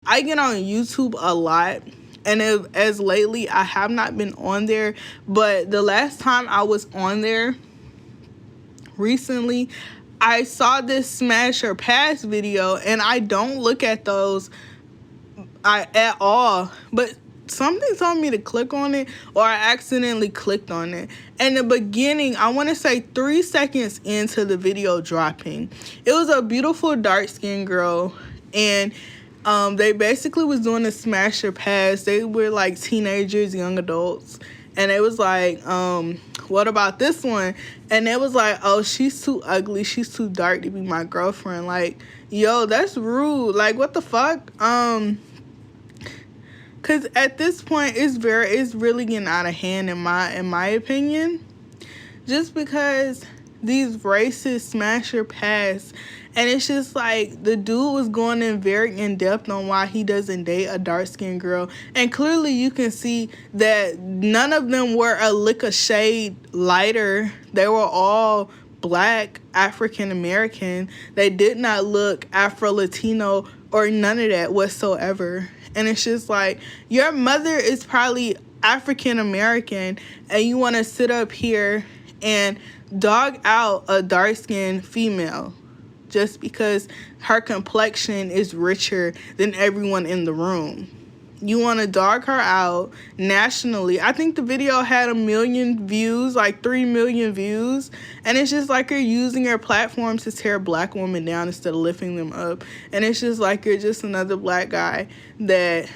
I get on YouTube a lot, and as lately I have not been on there, but the last time I was on there recently, I saw this smash or pass video, and I don't look at those at all, but something told me to click on it, or I accidentally clicked on it. In the beginning, I want to say 3 seconds into the video dropping, it was a beautiful dark-skinned girl, and they basically was doing a smash or pass. They were like teenagers, young adults, and it was like, what about this one? And it was like, oh, she's too ugly, she's too dark to be my girlfriend. Like, yo, that's rude. Like, what the fuck? Cause at this point, it's really getting out of hand in my opinion. Just because these racist smash or pass, and it's just like the dude was going in very in depth on why he doesn't date a dark skinned girl, and clearly you can see that none of them were a lick of shade lighter. They were all black, African American. They did not look Afro Latino or none of that whatsoever. And it's just like, your mother is probably African American, and you want to sit up here and dog out a dark-skinned female just because her complexion is richer than everyone in the room. You want to dog her out nationally. I think the video had 1 million views, like 3 million views. And it's just like you're using your platform to tear black women down instead of lifting them up. And it's just like you're just another black guy that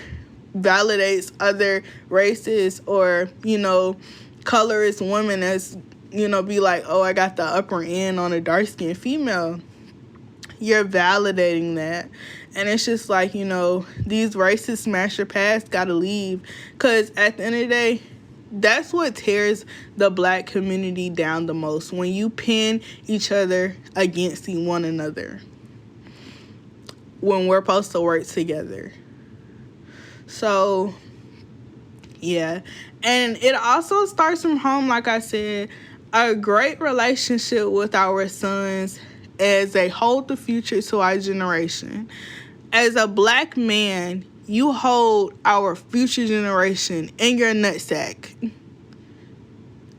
validates other races or, colorist women as, be like, oh, I got the upper end on a dark-skinned female. You're validating that. And it's just like, these racist smasher pass gotta leave. Because at the end of the day, that's what tears the black community down the most. When you pin each other against one another. When we're supposed to work together. So, yeah. And it also starts from home, like I said. A great relationship with our sons as they hold the future to our generation. As a black man, you hold our future generation in your nutsack.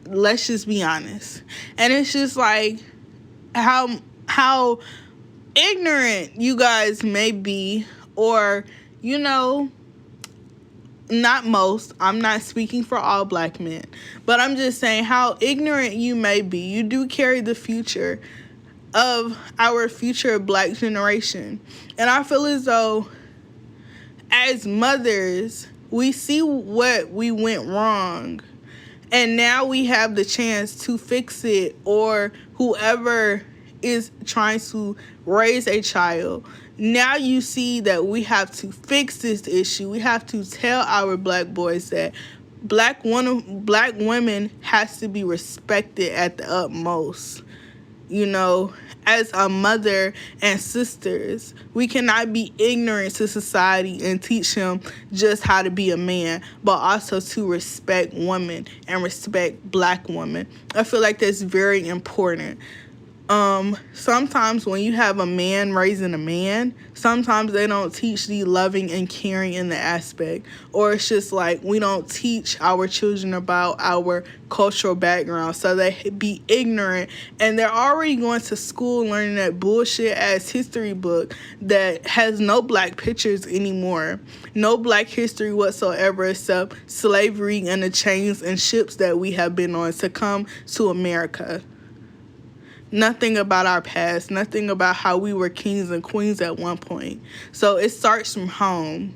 Let's just be honest. And it's just like how ignorant you guys may be, or, not most. I'm not speaking for all black men, but I'm just saying how ignorant you may be. You do carry the future of our future black generation. And I feel as though as mothers, we see what we went wrong, and now we have the chance to fix it, or whoever is trying to raise a child. Now you see that we have to fix this issue. We have to tell our black boys that black women has to be respected at the utmost. As a mother and sisters, we cannot be ignorant to society and teach him just how to be a man, but also to respect women and respect black women. I feel like that's very important. Sometimes when you have a man raising a man, sometimes they don't teach the loving and caring in the aspect, or it's just like we don't teach our children about our cultural background, so they be ignorant, and they're already going to school learning that bullshit ass history book that has no black pictures anymore, no black history whatsoever except slavery and the chains and ships that we have been on to come to America. Nothing about our past, nothing about how we were kings and queens at one point. So it starts from home.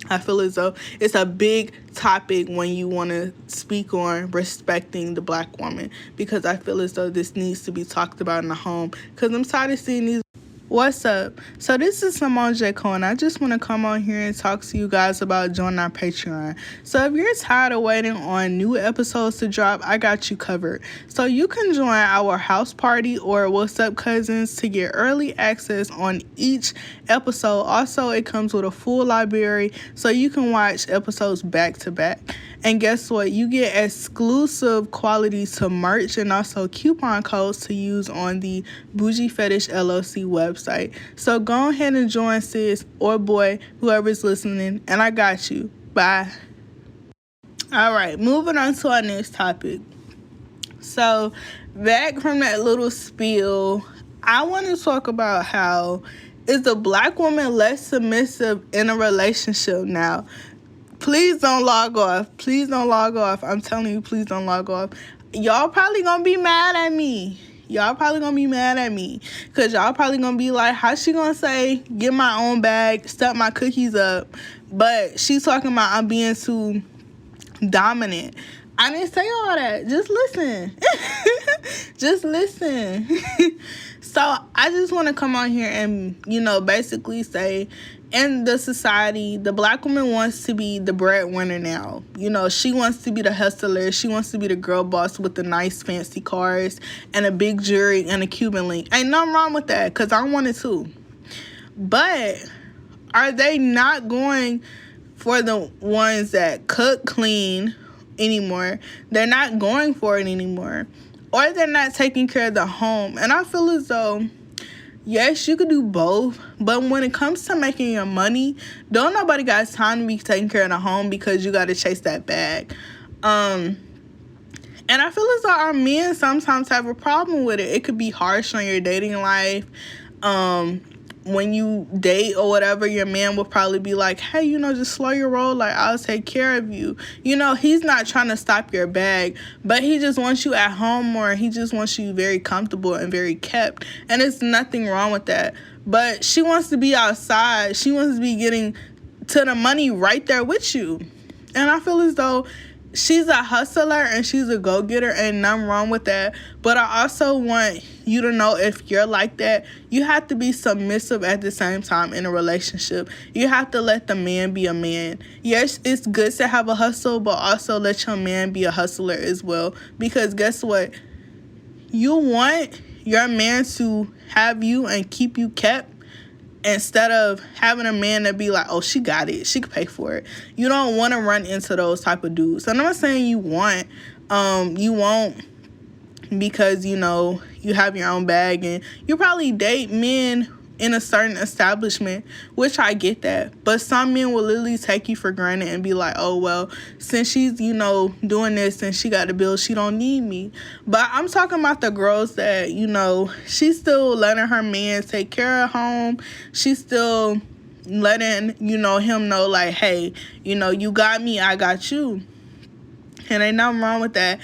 I feel as though it's a big topic when you want to speak on respecting the black woman, because I feel as though this needs to be talked about in the home, because I'm tired of seeing these. What's up? So this is Symone J. Cohen. I just want to come on here and talk to you guys about joining our Patreon. So if you're tired of waiting on new episodes to drop, I got you covered. So you can join our house party or What's Up Cousins to get early access on each episode. Also, it comes with a full library, so you can watch episodes back to back. And guess what? You get exclusive quality to merch and also coupon codes to use on the Bougie Fetish LLC website. website. So go ahead and join, sis or boy, whoever's listening, and I got you. Bye. All right, moving on to our next topic. So back from that little spiel, I want to talk about how is a black woman less submissive in a relationship now? Please don't log off. Please don't log off. I'm telling you, please don't log off. Y'all probably gonna be mad at me. Because y'all probably gonna be like, how's she gonna say, get my own bag, step my cookies up, but she's talking about I'm being too dominant. I didn't say all that. Just listen. Just listen. So I just want to come on here and, basically say, in the society, the black woman wants to be the breadwinner now. She wants to be the hustler. She wants to be the girl boss with the nice fancy cars and a big jewelry and a Cuban link. Ain't nothing wrong with that, because I want it too. But are they not going for the ones that cook, clean anymore? They're not going for it anymore. Or they're not taking care of the home. And I feel as though, yes, you could do both, but when it comes to making your money, don't nobody got time to be taking care of the home because you got to chase that bag. And I feel as though our men sometimes have a problem with it. It could be harsh on your dating life. When you date or whatever, your man will probably be like, hey, just slow your roll. Like, I'll take care of you. He's not trying to stop your bag, but he just wants you at home more. He just wants you very comfortable and very kept. And there's nothing wrong with that. But she wants to be outside. She wants to be getting to the money right there with you. And I feel as though she's a hustler and she's a go-getter, and nothing wrong with that. But I also want you to know, if you're like that, you have to be submissive at the same time in a relationship. You have to let the man be a man. Yes, it's good to have a hustle, but also let your man be a hustler as well. Because guess what? You want your man to have you and keep you kept, instead of having a man that be like, oh, she got it, she can pay for it. You don't want to run into those type of dudes. And I'm not saying you won't, because, you have your own bag, and you probably date men in a certain establishment, which I get that. But some men will literally take you for granted and be like, oh, well, since she's, doing this and she got the bill, she don't need me. But I'm talking about the girls that, she's still letting her man take care of home. She's still letting, him know, like, hey, you got me, I got you. And ain't nothing wrong with that.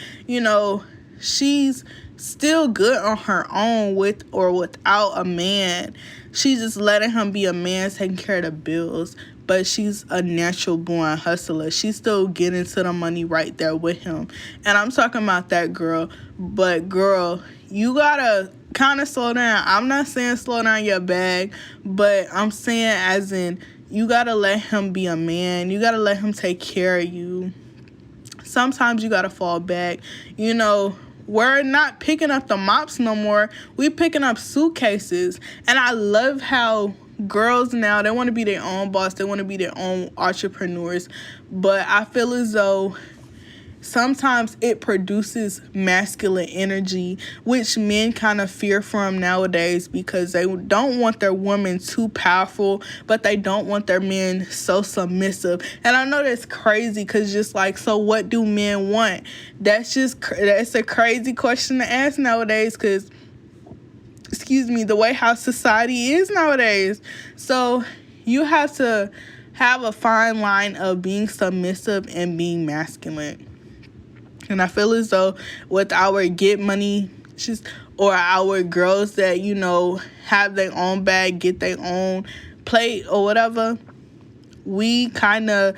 She's still good on her own with or without a man. She's just letting him be a man, taking care of the bills. But she's a natural born hustler. She's still getting to the money right there with him. And I'm talking about that girl. But girl, you gotta kind of slow down. I'm not saying slow down your bag, but I'm saying as in, you gotta let him be a man. You gotta let him take care of you. Sometimes you gotta fall back. We're not picking up the mops no more. We picking up suitcases. And I love how girls now, they want to be their own boss. They want to be their own entrepreneurs. But I feel as though sometimes it produces masculine energy, which men kind of fear from nowadays, because they don't want their women too powerful, but they don't want their men so submissive. And I know that's crazy, because just like, so what do men want? That's a crazy question to ask nowadays, because, the way how society is nowadays. So you have to have a fine line of being submissive and being masculine. And I feel as though with our get money, or our girls that, have their own bag, get their own plate or whatever, we kind of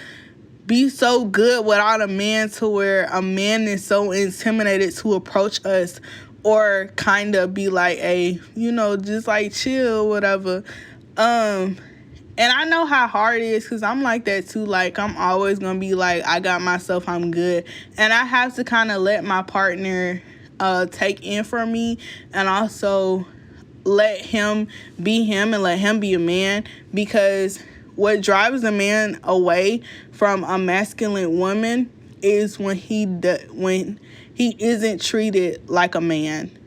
be so good without a man, to where a man is so intimidated to approach us, or kind of be like, hey, just like chill, whatever. And I know how hard it is, because I'm like that too. Like, I'm always going to be like, I got myself, I'm good. And I have to kind of let my partner take in from me, and also let him be him and let him be a man. Because what drives a man away from a masculine woman is when he isn't treated like a man.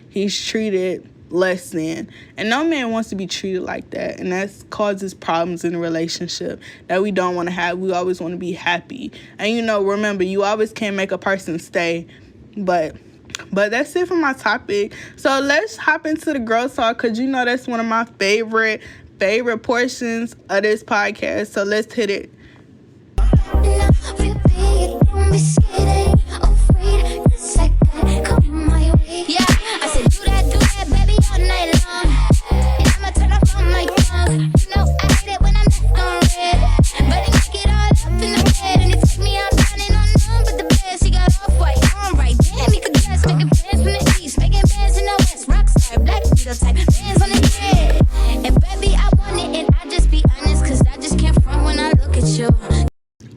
He's treated less than. And no man wants to be treated like that. And that causes problems in a relationship that we don't want to have. We always want to be happy. And, you know, remember, you always can't make a person stay. But that's it for my topic. So let's hop into the girl talk, because, you know, that's one of my favorite portions of this podcast. So let's hit it.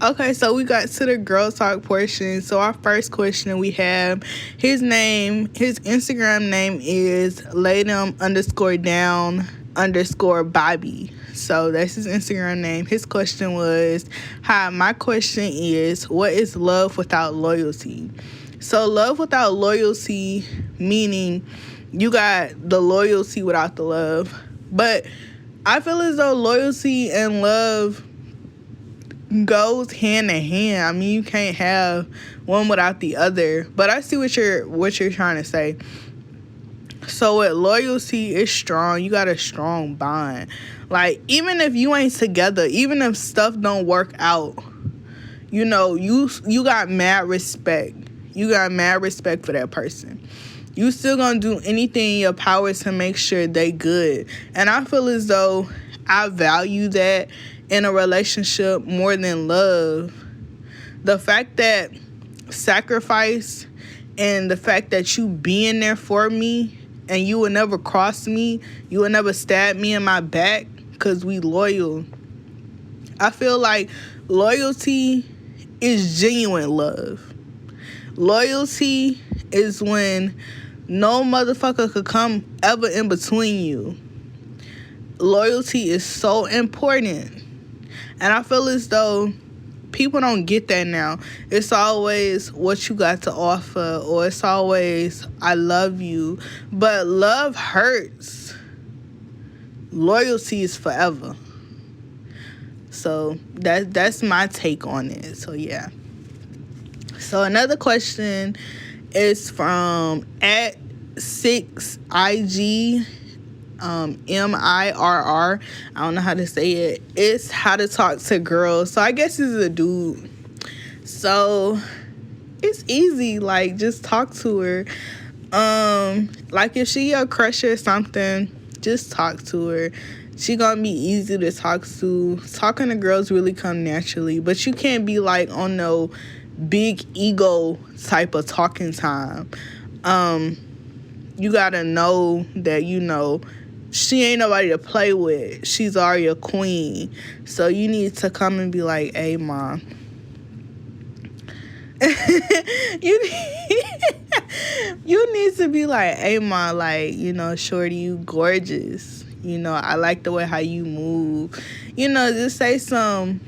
Okay, so we got to the girl talk portion. So our first question we have, his Instagram name is laydem_down_Bobby. So that's his Instagram name. His question was, hi, my question is, what is love without loyalty? So love without loyalty, meaning you got the loyalty without the love. But I feel as though loyalty and love goes hand in hand. I mean, you can't have one without the other. But I see what you're trying to say. So with loyalty, it's strong. You got a strong bond. Like, even if you ain't together, even if stuff don't work out, you know, you got mad respect. You got mad respect for that person. You still gonna do anything in your power to make sure they good. And I feel as though I value that in a relationship more than love. The fact that sacrifice and the fact that you being there for me and you will never cross me, you will never stab me in my back because we loyal. I feel like loyalty is genuine love. Loyalty is when no motherfucker could come ever in between you. Loyalty is so important. And I feel as though people don't get that now. It's always what you got to offer, or it's always I love you. But love hurts. Loyalty is forever. So that's my take on it. So yeah. So another question is from @6IG MIRR. I don't know how to say it. It's how to talk to girls. So I guess this is a dude. So it's easy. Like, just talk to her. Like, if she your crush or something, just talk to her. She gonna be easy to talk to. Talking to girls really come naturally, but you can't be like on no big ego type of talking time. You gotta know that, you know, she ain't nobody to play with. She's already a queen. So you need to come and be like, hey, mom. you need to be like, hey, mom, like, you know, shorty, you gorgeous. You know, I like the way how you move. You know, just say some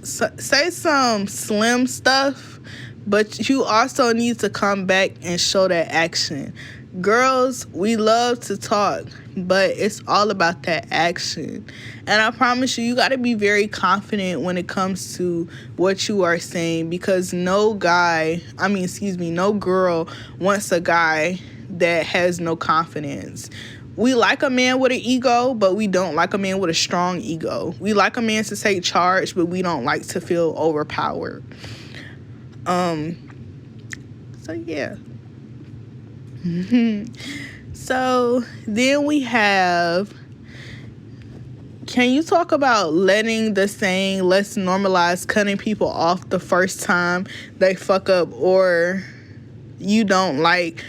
slim stuff, but you also need to come back and show that action. Girls, we love to talk, but it's all about that action. And I promise you, you got to be very confident when it comes to what you are saying, because no girl wants a guy that has no confidence. We like a man with an ego, but we don't like a man with a strong ego. We like a man to take charge, but we don't like to feel overpowered. So yeah. So then we have, can you talk about letting the saying, let's normalize cutting people off the first time they fuck up, or you don't like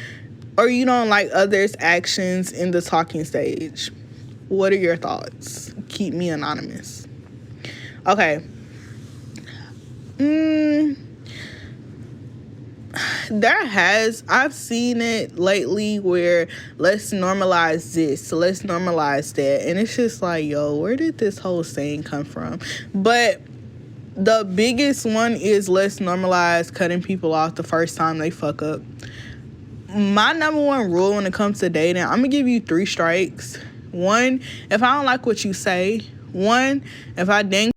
others' actions in the talking stage? What are your thoughts? Keep me anonymous. Okay. I've seen it lately where let's normalize this, let's normalize that, and it's just like, yo, where did this whole saying come from? But the biggest one is let's normalize cutting people off the first time they fuck up. my number one rule when it comes to dating, I'm gonna give you 3 strikes. 1, if I don't like what you say. 1, if I dang